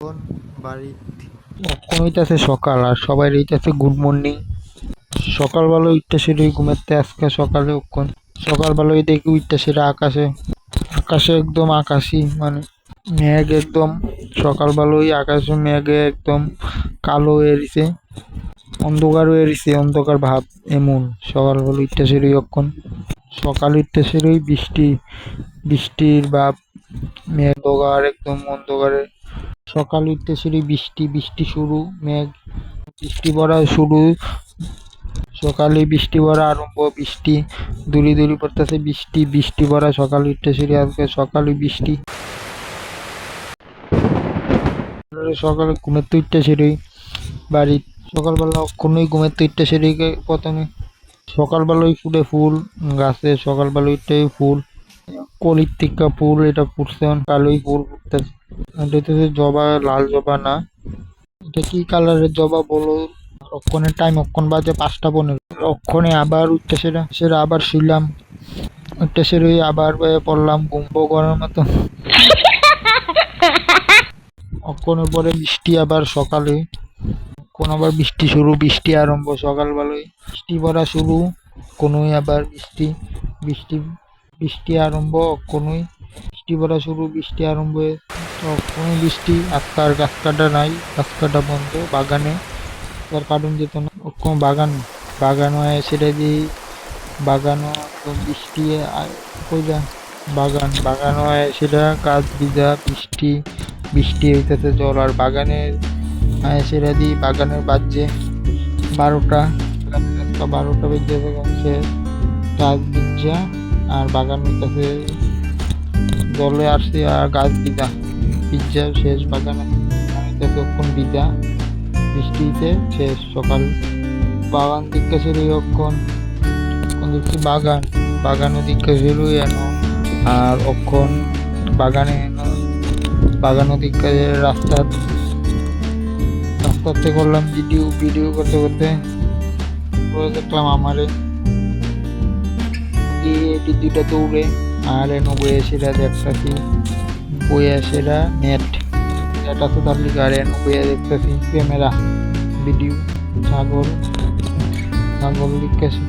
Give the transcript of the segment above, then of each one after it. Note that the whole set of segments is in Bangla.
এখন বাড়িতে এখন হইতাছে সকাল আর সবাই হইতাছে গুড মর্নিং। সকালবেলা উঠতে সেরে ঘুমাতে আজকে সকালে অক্ষণ সকালবেলায় দেখি উঠতে সেরে আকাশে আকাশে একদম আকাশি মানে মেঘ একদম সকালবেলায় আকাশে মেঘে একদম কালো হয়ে রয়েছে, অন্ধকার হয়ে রয়েছে, অন্ধকার ভাব এমন। সকালবেলা উঠতে সেরে অক্ষণ সকাল উঠতে সেরেই বৃষ্টি বৃষ্টির ভাব, মেঘ অন্ধকার একদম অন্ধকারে সকাল উঠতে সেরে বৃষ্টি বৃষ্টি শুরু, মেঘ বৃষ্টি পড়া শুরু, সকালে বৃষ্টি পড়া আরম্ভ, বৃষ্টি দুলি দুলি পড়তেছে, বৃষ্টি বৃষ্টি পড়া সকাল উঠতে সেরে আজকে সকালে বৃষ্টি। সকালে ঘুমের তো উঠতে সেরে বাড়ি সকালবেলা কোনোই ঘুমের তো উঠতে সেরে প্রথমে সকালবেলায় ফুটে ফুল গাছে, সকালবেলা উঠতে ফুল কলির টিক্কা ফুল এটা ফুটছে, কালোই ফুল ফুটতেছে। এটা হচ্ছে জবা, লাল জবা না, এটা কি কালারের জবা বলো। অক্ষণের টাইম অক্ষণ বাজে 5টা 15, অক্ষণে আবার উঠতে সেরা সেরা আবার শুইলাম, উঠতে সেরে আবার পড়লাম ঘুম করার মতো। অক্ষণের পরে বৃষ্টি আবার সকালে, কোন আবার বৃষ্টি শুরু, বৃষ্টি আরম্ভ সকালবেলায়, বৃষ্টি পড়া শুরু, কোনোই আবার বৃষ্টি বৃষ্টি বৃষ্টি আরম্ভ, কোনোই বৃষ্টি পড়া শুরু, বৃষ্টি আরম্ভ হয়ে কোনো বৃষ্টি। আজকাল গাছ কাটা নাই, গাছ কাটা বন্ধ বাগানে, তার কারণ যেত না কোনো বাগান বাগানো হয় সেটা দিয়ে বাগানো বৃষ্টি কইলা বাগান বাগানো হয় সেটা গাছ ভিজা বৃষ্টি বৃষ্টি হইতেছে জল আর বাগানের সেটা দিয়ে বাগানের বাজছে 12টা, 12টা বেজে গেছে, গাছ ভিজা আর বাগান হইতেছে জলে আসছে আর গাছ ভিজা ভিজা শেষ, বাগানে হইতেছে কোন ভিজা বৃষ্টিতে শেষ সকাল। বাগান দিকে শুরু অক্ষণ দেখছি বাগান বাগানের দিকে শুরু এনো আর অক্ষণ বাগানে বাগানের দিকে রাস্তাতে করলাম ভিডিও ভিডিও করতে করতে দেখলাম আমারে দুইটা দৌড়ে আর এনো বয়ে সেটা দেখতেছি, বইয়া সেটা নেট নেট আছে তার লিখে আর এনো বইয়া দেখতেছি ক্যামেরা ভিডিও। ছাগল ছাগল দিকেছে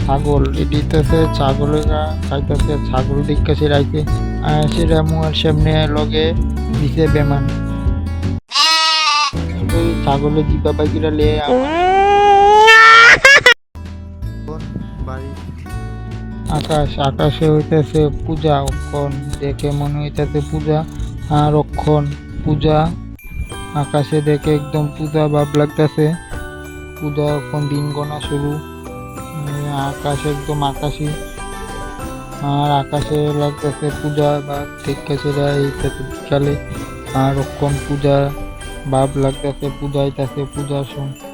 ছাগল এটিতেছে ছাগলের খাইতেছে, ছাগল দিকেছে রাইতে আর সেটা মুয়ের সামনে লগে দিছে বেমান, ছাগলের জিবা পাখিরা লে আকাশ আকাশে হইতেছে পূজা, অক্ষণ দেখে মনে হইতেছে পূজা আর অক্ষণ পূজা আকাশে দেখে একদম পূজা ভাব লাগতেছে, পূজা অক্ষণ দিন গোনা শুরু, আকাশ একদম আকাশি আর আকাশে লাগতেছে পূজা ভাব দেখতেছে এইটাতে বিকালে আর অক্ষণ পূজা ভাব লাগতেছে, পূজাইতেছে পূজার সময়।